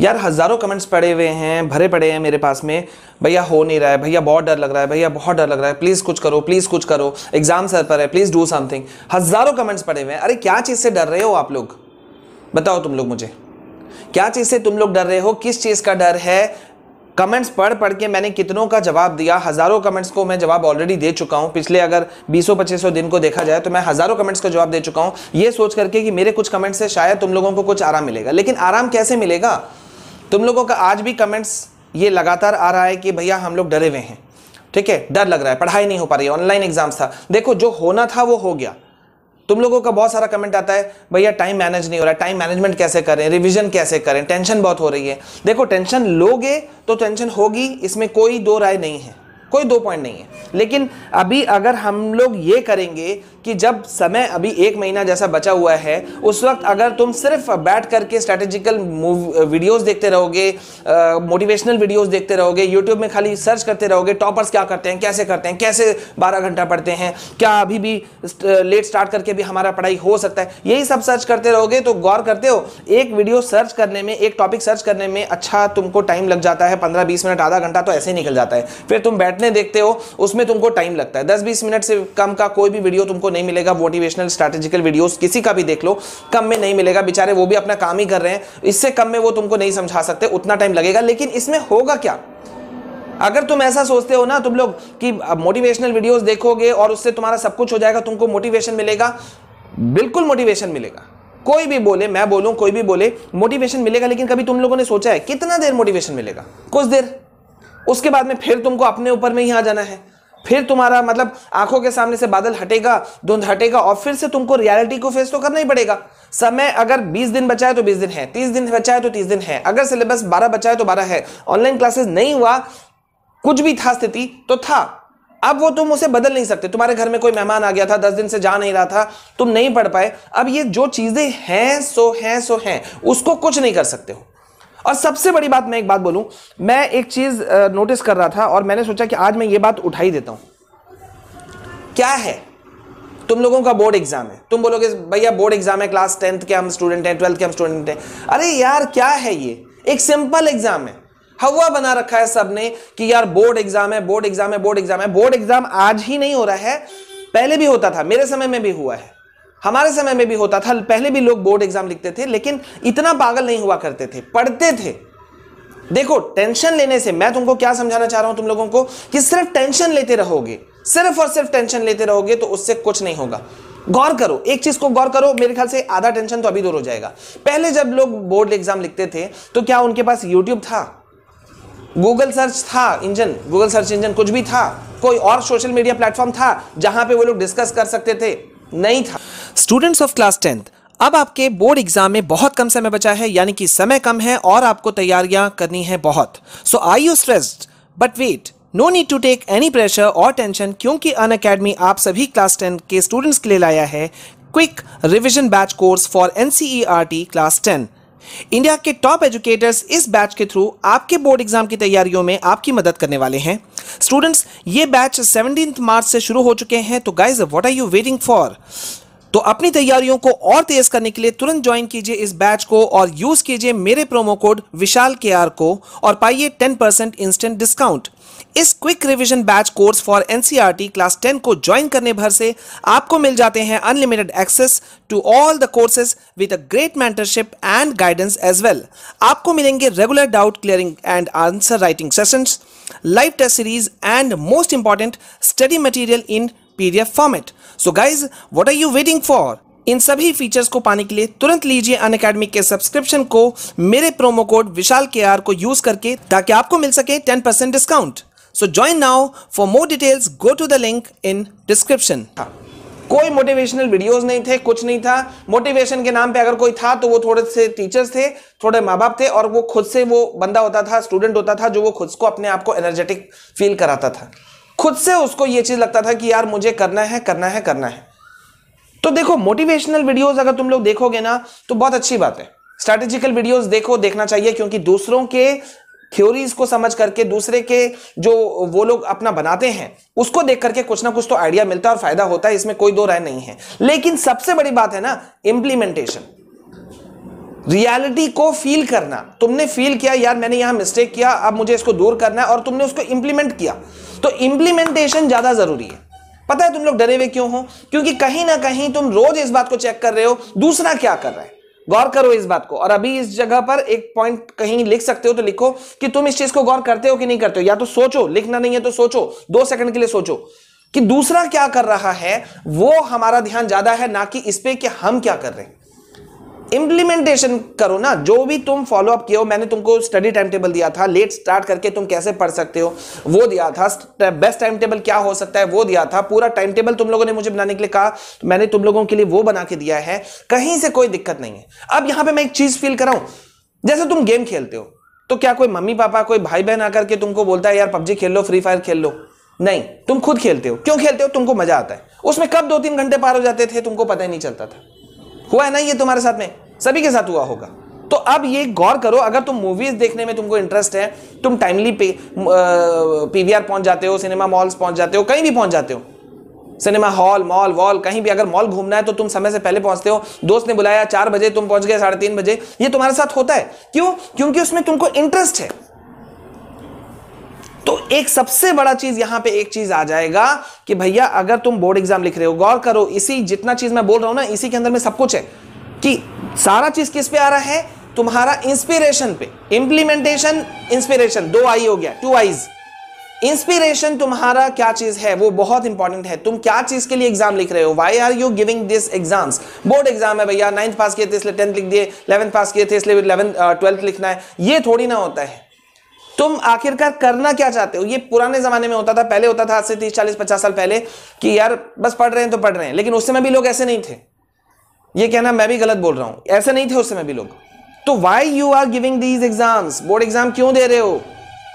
यार हज़ारों कमेंट्स पड़े हुए हैं, भरे पड़े हैं मेरे पास में, भैया हो नहीं रहा है, भैया बहुत डर लग रहा है, भैया बहुत डर लग रहा है, प्लीज़ कुछ करो, प्लीज़ कुछ करो, एग्जाम सर पर है, प्लीज़ डू समथिंग। हज़ारों कमेंट्स पड़े हुए हैं। अरे क्या चीज़ से डर रहे हो आप लोग? बताओ तुम लोग मुझे, क्या चीज़ से तुम लोग डर रहे हो? किस चीज़ का डर है? कमेंट्स पढ़ पढ़ के मैंने कितनों का जवाब दिया, हज़ारों कमेंट्स को मैं जवाब ऑलरेडी दे चुका हूं। पिछले अगर 20-25 दिन को देखा जाए तो मैं हज़ारों कमेंट्स का जवाब दे चुका हूं, ये सोच करके कि मेरे कुछ कमेंट्स से शायद तुम लोगों को कुछ आराम मिलेगा। लेकिन आराम कैसे मिलेगा? तुम लोगों का आज भी कमेंट्स ये लगातार आ रहा है कि भैया हम लोग डरे हुए हैं, ठीक है, डर लग रहा है, पढ़ाई नहीं हो पा रही है, ऑनलाइन एग्जाम्स था। देखो जो होना था वो हो गया। तुम लोगों का बहुत सारा कमेंट आता है, भैया टाइम मैनेज नहीं हो रहा है, टाइम मैनेजमेंट कैसे करें, रिवीजन कैसे करें, टेंशन बहुत हो रही है। देखो टेंशन लोगे तो टेंशन होगी, इसमें कोई दो राय नहीं है, कोई दो पॉइंट नहीं है। लेकिन अभी अगर हम लोग ये करेंगे कि जब समय अभी 1 महीना जैसा बचा हुआ है, उस वक्त अगर तुम सिर्फ बैठ करके स्ट्रैटेजिकल वीडियोस देखते रहोगे, मोटिवेशनल वीडियोस देखते रहोगे, यूट्यूब में खाली सर्च करते रहोगे, टॉपर्स क्या करते हैं, कैसे 12 घंटा पढ़ते हैं, क्या अभी भी लेट स्टार्ट करके भी हमारा पढ़ाई हो सकता है, यही सब सर्च करते रहोगे तो गौर करते हो एक वीडियो सर्च करने में, एक टॉपिक सर्च करने में अच्छा तुमको टाइम लग जाता है 15-20 मिनट, आधा घंटा तो ऐसे ही निकल जाता है। फिर तुम बैठने देखते हो, उसमें तुमको टाइम लगता है। 10-20 मिनट से कम का कोई भी वीडियो तुमको नहीं मिलेगा। मोटिवेशनल स्ट्रैटेजिकल वीडियोस किसी का भी देख लो, कम में नहीं मिलेगा। बेचारे वो भी अपना काम ही कर रहे हैं, इससे कम में वो तुमको नहीं समझा सकते, उतना टाइम लगेगा। लेकिन इसमें होगा क्या? अगर तुम ऐसा सोचते हो ना तुम लोग कि मोटिवेशनल वीडियोस देखोगे और उससे तुम्हारा सब कुछ हो जाएगा, तुमको मोटिवेशन मिलेगा, बिल्कुल मोटिवेशन मिलेगा। कोई भी बोले, मैं बोलूं, कोई भी बोले, मोटिवेशन मिलेगा। लेकिन कभी तुम लोगों ने सोचा है कितना देर मोटिवेशन मिलेगा? कुछ देर, उसके बाद में फिर तुमको अपने ऊपर में ही आ जाना है। फिर तुम्हारा मतलब आंखों के सामने से बादल हटेगा, धुंध हटेगा और फिर से तुमको रियलिटी को फेस तो करना ही पड़ेगा। समय अगर 20 दिन बचा है तो 20 दिन है, 30 दिन बचा है तो 30 दिन है, अगर सिलेबस 12 बचा है तो 12 है। ऑनलाइन क्लासेस नहीं हुआ, कुछ भी था स्थिति तो था, अब वो तुम उसे बदल नहीं सकते। तुम्हारे घर में कोई मेहमान आ गया था, 10 दिन से जा नहीं रहा था, तुम नहीं पढ़ पाए। अब ये जो चीजें हैं सो हैं, उसको कुछ नहीं कर सकते हो। और सबसे बड़ी बात, मैं एक बात बोलूं, मैं एक चीज नोटिस कर रहा था और मैंने सोचा कि आज मैं ये बात उठा ही देता हूं। क्या है? तुम लोगों का बोर्ड एग्जाम है, तुम बोलोगे भैया बोर्ड एग्जाम है, क्लास 10th के हम स्टूडेंट हैं, 12th के हम स्टूडेंट हैं। अरे यार क्या है ये? एक सिंपल एग्जाम है। हवा बना रखा है सबने कि यार बोर्ड एग्जाम है, बोर्ड एग्जाम है, बोर्ड एग्जाम है। बोर्ड एग्जाम आज ही नहीं हो रहा है, पहले भी होता था, मेरे समय में भी हुआ है, हमारे समय में भी होता था। पहले भी लोग बोर्ड एग्जाम लिखते थे, लेकिन इतना पागल नहीं हुआ करते थे, पढ़ते थे। देखो टेंशन लेने से, मैं तुमको क्या समझाना चाह रहा हूं तुम लोगों को, कि सिर्फ टेंशन लेते रहोगे, सिर्फ और सिर्फ टेंशन लेते रहोगे तो उससे कुछ नहीं होगा। गौर करो, एक चीज को गौर करो, मेरे ख्याल से आधा टेंशन तो अभी दूर हो जाएगा। पहले जब लोग बोर्ड एग्जाम लिखते थे तो क्या उनके पास यूट्यूब था, गूगल सर्च था इंजन, गूगल सर्च इंजन कुछ भी था, कोई और सोशल मीडिया प्लेटफॉर्म था जहां पे वो लोग डिस्कस कर सकते थे? नहीं था। स्टूडेंट्स ऑफ क्लास 10th, अब आपके बोर्ड एग्जाम में बहुत कम समय बचा है, यानी कि समय कम है और आपको तैयारियां करनी है बहुत। So are you stressed? But wait, no need to take any pressure और टेंशन, क्योंकि अनअकैडमी आप सभी क्लास 10 के स्टूडेंट्स के लिए लाया है quick revision batch course for NCERT class 10। India के टॉप एजुकेटर्स इस बैच के थ्रू आपके बोर्ड एग्जाम की तैयारियों में आपकी मदद करने वाले हैं। स्टूडेंट्स, ये बैच 17 मार्च से शुरू हो चुके हैं, तो guys what are you waiting for? तो अपनी तैयारियों को और तेज करने के लिए तुरंत ज्वाइन कीजिए इस बैच को और यूज कीजिए मेरे प्रोमो कोड विशाल KR को और पाइए 10% इंस्टेंट डिस्काउंट। इस quick revision batch course for NCERT class 10 को ज्वाइन करने भर से आपको मिल जाते हैं unlimited access to all the courses with a great mentorship and guidance as well. आपको मिलेंगे regular doubt clearing and answer writing sessions, live test series and most important study material in PDF format. So guys, what are you waiting for? इन सभी features को पाने के लिए तुरंत लीजिए अनअकैडमी के सब्सक्रिप्शन को मेरे प्रोमो कोड विशाल KR को यूज करके, ताकि आपको मिल सके 10% discount. So join now, for more details go to the link in description. कोई मोटिवेशनल वीडियोस नहीं थे, कुछ नहीं था। मोटिवेशन के नाम पे अगर कोई था तो वो थोड़े से टीचर्स थे, थोड़े माँ बाप थे, और वो खुद से वो बंदा होता था, स्टूडेंट होता था, जो वो खुद को अपने आप को एनर्जेटिक फील कराता था। खुद से उसको ये चीज लगता था कि यार मुझे करना है, करना है, करना है। तो देखो, मोटिवेशनल वीडियोस अगर तुम लोग देखोगे ना तो बहुत अच्छी बात है। स्ट्रैटेजिकल वीडियोस देखना चाहिए, क्योंकि दूसरों के थ्योरीज को समझ करके, दूसरे के जो वो लोग अपना बनाते हैं उसको देख करके कुछ ना कुछ तो आइडिया मिलता है और फायदा होता है, इसमें कोई दो राय नहीं है। लेकिन सबसे बड़ी बात है ना, इंप्लीमेंटेशन। रियलिटी को फील करना। तुमने फील किया यार मैंने यहां मिस्टेक किया, अब मुझे इसको दूर करना है, और तुमने उसको इंप्लीमेंट किया, तो इंप्लीमेंटेशन ज्यादा जरूरी है। पता है तुम लोग डरे हुए क्यों हो? क्योंकि कहीं ना कहीं तुम रोज इस बात को चेक कर रहे हो दूसरा क्या कर रहा है। गौर करो इस बात को। और अभी इस जगह पर एक पॉइंट कहीं लिख सकते हो तो लिखो कि तुम इस चीज को गौर करते हो कि नहीं करते हो। या तो सोचो, लिखना नहीं है तो सोचो, 2 सेकंड के लिए सोचो कि दूसरा क्या कर रहा है, वो हमारा ध्यान ज्यादा है ना कि इस पे कि हम क्या कर रहे हैं। इंप्लीमेंटेशन करो ना। जो भी तुम फॉलो अप किए हो, मैंने तुमको स्टडी टाइम टेबल दिया था, लेट स्टार्ट करके तुम कैसे पढ़ सकते हो वो दिया था, बेस्ट टाइम टेबल क्या हो सकता है वो दिया था, पूरा टाइम टेबल तुम लोगों ने मुझे बनाने के लिए कहा, तो मैंने तुम लोगों के लिए वो बना के दिया है। कहीं से कोई दिक्कत नहीं है। अब यहां पर मैं एक चीज फील कराऊं, जैसे तुम गेम खेलते हो तो क्या कोई मम्मी पापा, कोई भाई बहन आकर के तुमको बोलता है यार पबजी खेल लो, फ्री फायर खेल लो? नहीं, तुम खुद खेलते हो। क्यों खेलते हो? तुमको मजा आता है। उसमें कब 2-3 घंटे पार हो जाते थे तुमको पता ही नहीं चलता था। हुआ है ना ये तुम्हारे साथ में? सभी के साथ हुआ होगा। तो अब ये गौर करो, अगर तुम मूवीज देखने में तुमको इंटरेस्ट है, तुम टाइमली पीवीआर पहुंच जाते हो, सिनेमा मॉल्स पहुंच जाते हो, कहीं भी पहुंच जाते हो, सिनेमा हॉल, मॉल वॉल, कहीं भी अगर मॉल घूमना है तो तुम समय से पहले पहुंचते हो। दोस्त ने बुलाया 4 बजे, तुम पहुंच गए 3:30 बजे। ये तुम्हारे साथ होता है। क्यों? क्योंकि उसमें तुमको इंटरेस्ट है। तो एक सबसे बड़ा चीज यहां पे एक चीज आ जाएगा कि भैया अगर तुम बोर्ड एग्जाम लिख रहे हो, गौर करो, इसी जितना चीज मैं बोल रहा हूं ना, इसी के अंदर में सब कुछ है कि सारा चीज किस पे आ रहा है? तुम्हारा इंस्पिरेशन पे। इंप्लीमेंटेशन, इंस्पिरेशन, 2 आई हो गया, 2 आईज। इंस्पिरेशन तुम्हारा क्या चीज है वो बहुत इंपॉर्टेंट है। तुम क्या चीज के लिए एग्जाम लिख रहे हो? Why are you giving this exams? Board exam है भैया, 9th पास किए थे इसलिए 10th लिख दिए, 11th पास किए थे इसलिए 12th लिखना है। ये थोड़ी ना होता है। तुम आखिरकार करना क्या चाहते हो? ये पुराने जमाने में होता था, पहले होता था, आज से 30, 40, 50 साल पहले, कि यार बस पढ़ रहे हैं तो पढ़ रहे हैं। लेकिन उस समय भी लोग ऐसे नहीं थे। ये कहना मैं भी गलत बोल रहा हूं, ऐसे नहीं थे उस समय भी लोग। तो why you are giving these exams? Board exam क्यों दे रहे हो?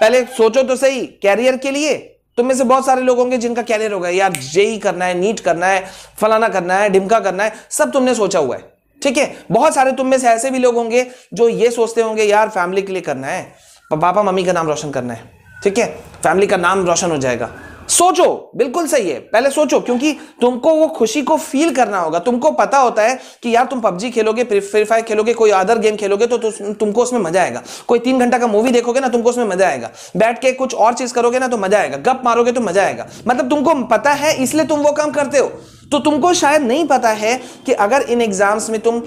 पहले सोचो तो सही। कैरियर के लिए? तुम में से बहुत सारे लोग होंगे जिनका कैरियर होगा, यार जेई करना है, नीट करना है, फलाना करना है, ढिमका करना है, सब तुमने सोचा हुआ है। ठीक है। बहुत सारे तुम में से ऐसे भी लोग होंगे जो ये सोचते होंगे यार फैमिली के लिए करना है, पापा मम्मी का नाम रोशन करना है। ठीक है, फैमिली का नाम रोशन हो जाएगा। सोचो, बिल्कुल सही है, पहले सोचो, क्योंकि तुमको वो खुशी को फील करना होगा। तुमको पता होता है कि यार तुम पबजी खेलोगे, फ्री फायर खेलोगे, कोई अदर गेम खेलोगे तो तुमको उसमें मजा आएगा। कोई 3 घंटा का मूवी देखोगे ना, तुमको उसमें मजा आएगा। बैठ के कुछ और चीज करोगे ना तो मजा आएगा। गप मारोगे तो मजा आएगा। मतलब तुमको पता है, इसलिए तुम वो काम करते हो। तो तुमको शायद नहीं पता है कि अगर इन एग्जाम्स में तुम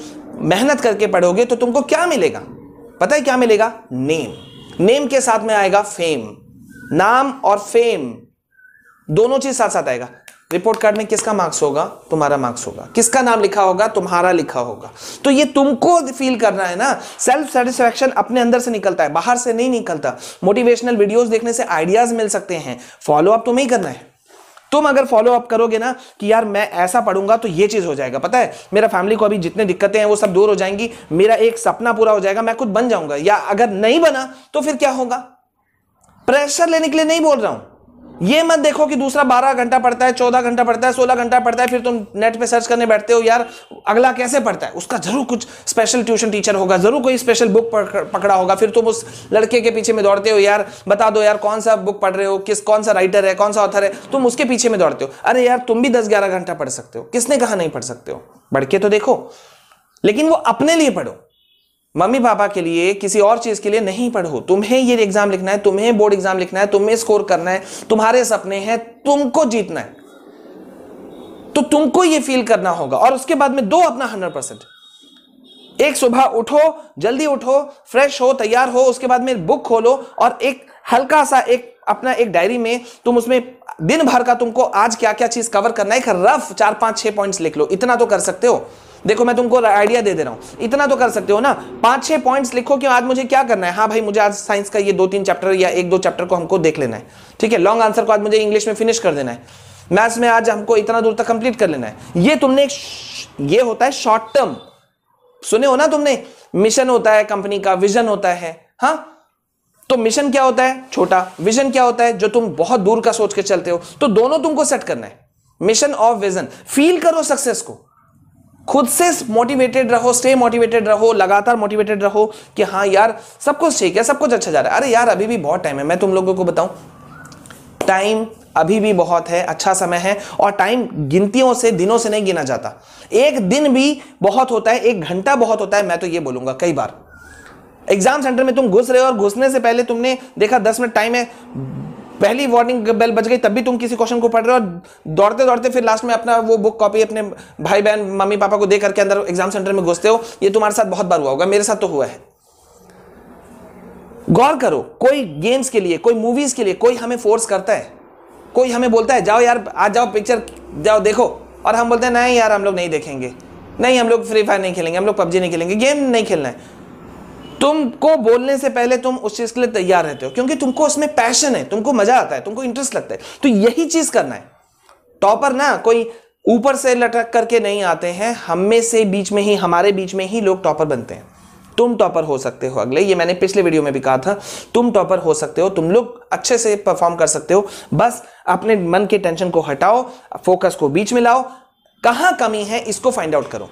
मेहनत करके पढ़ोगे तो तुमको क्या मिलेगा। पता है क्या मिलेगा? नेम। नेम के साथ में आएगा फेम। नाम और फेम दोनों चीज साथ साथ आएगा। रिपोर्ट कार्ड में किसका मार्क्स होगा? तुम्हारा मार्क्स होगा। किसका नाम लिखा होगा? तुम्हारा लिखा होगा। तो ये तुमको फील करना है ना। सेल्फ सेटिस्फैक्शन अपने अंदर से निकलता है, बाहर से नहीं निकलता। मोटिवेशनल वीडियोस देखने से आइडियाज मिल सकते हैं, फॉलो अप तुम्हें ही करना है। तुम अगर फॉलो अप करोगे ना कि यार मैं ऐसा पढ़ूंगा तो ये चीज हो जाएगा, पता है मेरा फैमिली को अभी जितने दिक्कतें हैं वो सब दूर हो जाएंगी, मेरा एक सपना पूरा हो जाएगा, मैं खुद बन जाऊंगा। या अगर नहीं बना तो फिर क्या होगा? प्रेशर लेने के लिए नहीं बोल रहा हूं। ये मत देखो कि दूसरा 12 घंटा पढ़ता है, 14 घंटा पढ़ता है, 16 घंटा पढ़ता है, फिर तुम नेट पे सर्च करने बैठते हो यार अगला कैसे पढ़ता है, उसका जरूर कुछ स्पेशल ट्यूशन टीचर होगा, जरूर कोई स्पेशल बुक पकड़ा होगा। फिर तुम उस लड़के के पीछे में दौड़ते हो, यार बता दो यार कौन सा बुक पढ़ रहे हो, कौन सा राइटर है, कौन सा ऑथर है, तुम उसके पीछे में दौड़ते हो। अरे यार तुम भी 10-11 घंटा पढ़ सकते हो, किसने कहा नहीं पढ़ सकते हो? पढ़ के तो देखो, लेकिन वो अपने लिए पढ़ो, मम्मी पापा के लिए, किसी और चीज के लिए नहीं पढ़ो। तुम्हें ये एग्जाम लिखना है, तुम्हें बोर्ड एग्जाम लिखना है, तुम्हें स्कोर करना है, तुम्हारे सपने हैं, तुमको जीतना है, तो तुमको ये फील करना होगा। और उसके बाद में दो अपना 100%। एक सुबह उठो, जल्दी उठो, फ्रेश हो, तैयार हो, उसके बाद में बुक खोलो और एक हल्का सा एक अपना एक डायरी में तुम उसमें दिन भर का तुमको आज क्या क्या चीज कवर करना है, एक रफ 4-5-6 पॉइंट्स लिख लो। इतना तो कर सकते हो। देखो मैं तुमको आइडिया दे रहा हूं, इतना तो कर सकते हो ना। 5-6 पॉइंट्स लिखो कि आज मुझे क्या करना है। हाँ भाई मुझे आज साइंस का ये 2-3 चैप्टर या 1-2 चैप्टर को हमको देख लेना है। ठीक है, लॉन्ग आंसर को आज मुझे इंग्लिश में फिनिश कर देना है, मैथ्स में आज हमको इतना दूर तक कंप्लीट कर लेना है। ये तुमने ये होता है शॉर्ट टर्म, सुने हो ना तुमने। मिशन होता है कंपनी का, विजन होता है। हाँ, तो मिशन क्या होता है? छोटा। विजन क्या होता है? जो तुम बहुत दूर का सोच के चलते हो। तो दोनों तुमको सेट करना है, मिशन और विजन। फील करो सक्सेस को, खुद से मोटिवेटेड रहो, स्टे मोटिवेटेड रहो, लगातार मोटिवेटेड रहो कि हाँ यार सब कुछ ठीक है, सब कुछ अच्छा जा रहा है। अरे यार अभी भी बहुत टाइम है। मैं तुम लोगों को बताऊं, टाइम अभी भी बहुत है, अच्छा समय है, और टाइम गिनतियों से, दिनों से नहीं गिना जाता। एक दिन भी बहुत होता है, एक घंटा बहुत होता है, मैं तो ये बोलूंगा। कई बार एग्जाम सेंटर में तुम घुस रहे हो और घुसने से पहले तुमने देखा 10 मिनट टाइम है, पहली वार्निंग बेल बज गई, तब भी तुम किसी क्वेश्चन को पढ़ रहे हो और दौड़ते दौड़ते फिर लास्ट में अपना वो बुक कॉपी अपने भाई बहन मम्मी पापा को दे करके अंदर एग्जाम सेंटर में घुसते हो। ये तुम्हारे साथ बहुत बार हुआ होगा, मेरे साथ तो हुआ है। गौर करो, कोई गेम्स के लिए, कोई मूवीज के लिए कोई हमें फोर्स करता है, कोई हमें बोलता है जाओ यार आज जाओ पिक्चर जाओ देखो, और हम बोलते हैं नहीं यार हम लोग नहीं देखेंगे, नहीं हम लोग फ्री फायर नहीं खेलेंगे, हम लोग पबजी नहीं खेलेंगे, गेम नहीं खेलना है। तुमको बोलने से पहले तुम उस चीज के लिए तैयार रहते हो, क्योंकि तुमको उसमें पैशन है, तुमको मजा आता है, तुमको इंटरेस्ट लगता है, तो यही चीज करना है। टॉपर ना कोई ऊपर से लटक करके नहीं आते हैं, हम में से बीच में ही, हमारे बीच में ही लोग टॉपर बनते हैं। तुम टॉपर हो सकते हो अगले, ये मैंने पिछले वीडियो में भी कहा था, तुम टॉपर हो सकते हो, तुम लोग अच्छे से परफॉर्म कर सकते हो। बस अपने मन के टेंशन को हटाओ, फोकस को बीच में लाओ, कहां कमी है इसको फाइंड आउट करो,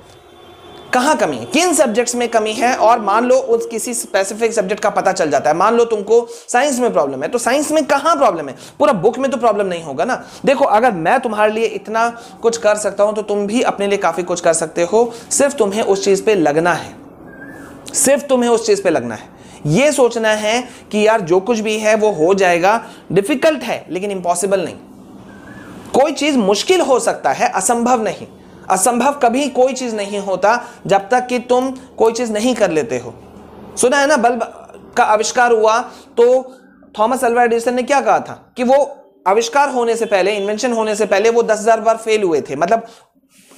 कहां कमी है, किन सब्जेक्ट्स में कमी है, और मान लो उस किसी स्पेसिफिक सब्जेक्ट का पता चल जाता है। मान लो तुमको साइंस में प्रॉब्लम है, तो साइंस में कहां प्रॉब्लम है, पूरा बुक में तो प्रॉब्लम नहीं होगा ना। देखो अगर मैं तुम्हारे लिए इतना कुछ कर सकता हूं तो तुम भी अपने लिए काफी कुछ कर सकते हो। सिर्फ तुम्हें उस चीज पे लगना है, सिर्फ तुम्हें उस चीज पे लगना है। यह सोचना है कि यार जो कुछ भी है वो हो जाएगा। डिफिकल्ट है लेकिन इम्पॉसिबल नहीं। कोई चीज मुश्किल हो सकता है, असंभव नहीं। असंभव कभी कोई चीज नहीं होता जब तक कि तुम कोई चीज नहीं कर लेते हो। सुना है ना, बल्ब का आविष्कार हुआ तो थॉमस अल्वा एडिसन ने क्या कहा था कि वो आविष्कार होने से पहले, इन्वेंशन होने से पहले वो 10,000 बार फेल हुए थे, मतलब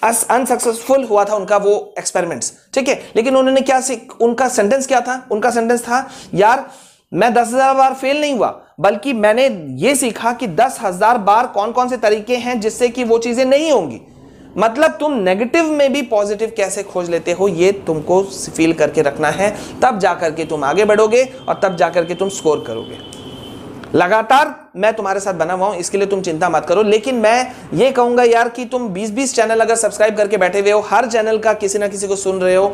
अनसक्सेसफुल हुआ था उनका वो एक्सपेरिमेंट्स, ठीक है। लेकिन उन्होंने क्या उनका सेंटेंस क्या था, उनका सेंटेंस था यार मैं 10,000 बार फेल नहीं हुआ, बल्कि मैंने ये सीखा कि 10,000 बार कौन कौन से तरीके हैं जिससे कि वो चीजें नहीं होंगी। मतलब तुम नेगेटिव में भी पॉजिटिव कैसे खोज लेते हो, ये तुमको फील करके रखना है, तब जाकर के तुम आगे बढ़ोगे और तब जाकर के तुम स्कोर करोगे। लगातार मैं तुम्हारे साथ बना हुआ हूं, इसके लिए तुम चिंता मत करो। लेकिन मैं ये कहूंगा यार कि तुम 20-20 चैनल अगर सब्सक्राइब करके बैठे हुए हो, हर चैनल का किसी ना किसी को सुन रहे हो,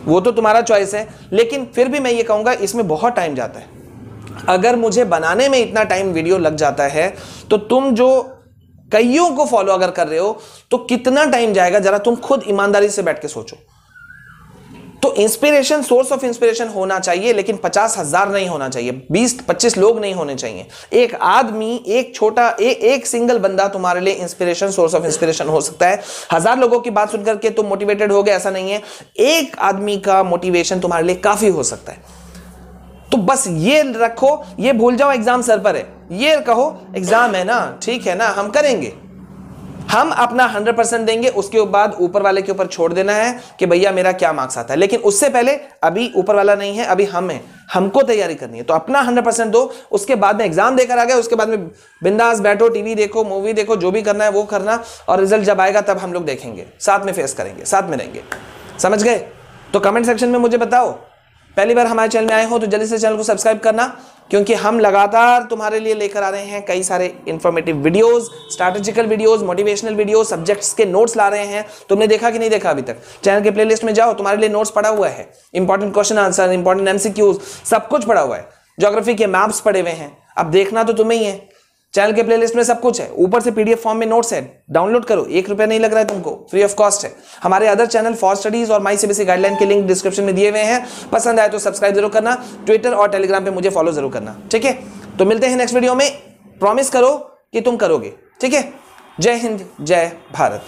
वो तो तुम्हारा चॉइस है, लेकिन फिर भी मैं ये कहूंगा इसमें बहुत टाइम जाता है। अगर मुझे बनाने में इतना टाइम वीडियो लग जाता है तो तुम जो कईयों को फॉलो अगर कर रहे हो तो कितना टाइम जाएगा, जरा तुम खुद ईमानदारी से बैठ के सोचो। तो इंस्पिरेशन, सोर्स ऑफ इंस्पिरेशन होना चाहिए, लेकिन 50,000 नहीं होना चाहिए, 20-25 लोग नहीं होने चाहिए। एक आदमी, एक छोटा एक सिंगल बंदा तुम्हारे लिए इंस्पिरेशन, सोर्स ऑफ इंस्पिरेशन हो सकता है। 1000 लोगों की बात सुनकर के तुम मोटिवेटेड हो गए, ऐसा नहीं है। एक आदमी का मोटिवेशन तुम्हारे लिए काफी हो सकता है। तो बस ये रखो, ये भूल जाओ एग्जाम सर पर है, ये कहो एग्जाम है ना, ठीक है ना, हम करेंगे, हम अपना 100% देंगे। उसके बाद ऊपर वाले के ऊपर छोड़ देना है कि भैया मेरा क्या मार्क्स आता है। लेकिन उससे पहले अभी ऊपर वाला नहीं है, अभी हम हैं, हमको तैयारी करनी है। तो अपना 100% दो, उसके बाद में एग्जाम देकर आ गए, उसके बाद में बिंदास बैठो, टीवी देखो, मूवी देखो, जो भी करना है वो करना, और रिजल्ट जब आएगा तब हम लोग देखेंगे, साथ में फेस करेंगे, साथ में रहेंगे। समझ गए? तो कमेंट सेक्शन में मुझे बताओ। पहली बार हमारे चैनल में आए हो तो जल्दी से चैनल को सब्सक्राइब करना, क्योंकि हम लगातार तुम्हारे लिए लेकर आ रहे हैं कई सारे informative videos, strategical videos, motivational videos, subjects के नोट्स ला रहे हैं। तुमने देखा कि नहीं देखा अभी तक? चैनल के प्लेलिस्ट में जाओ, तुम्हारे लिए नोट्स पड़ा हुआ है, important question answer, important MCQs, सब कुछ पड़ा हुआ है। ज्योग्राफी के मैप्स पड़े हुए हैं, अब देखना तो तुम्हें ही है। चैनल के प्लेलिस्ट में सब कुछ है, ऊपर से पीडीएफ फॉर्म में नोट्स है, डाउनलोड करो, 1 रुपया नहीं लग रहा है तुमको, फ्री ऑफ कॉस्ट है। हमारे अदर चैनल फॉर स्टडीज और माई सीबीएसई गाइडलाइन के लिंक डिस्क्रिप्शन में दिए हुए हैं। पसंद आए तो सब्सक्राइब जरूर करना, ट्विटर और टेलीग्राम पे मुझे फॉलो जरूर करना, ठीक है। तो मिलते हैं नेक्स्ट वीडियो में, प्रॉमिस करो कि तुम करोगे, ठीक है। जय हिंद, जय भारत।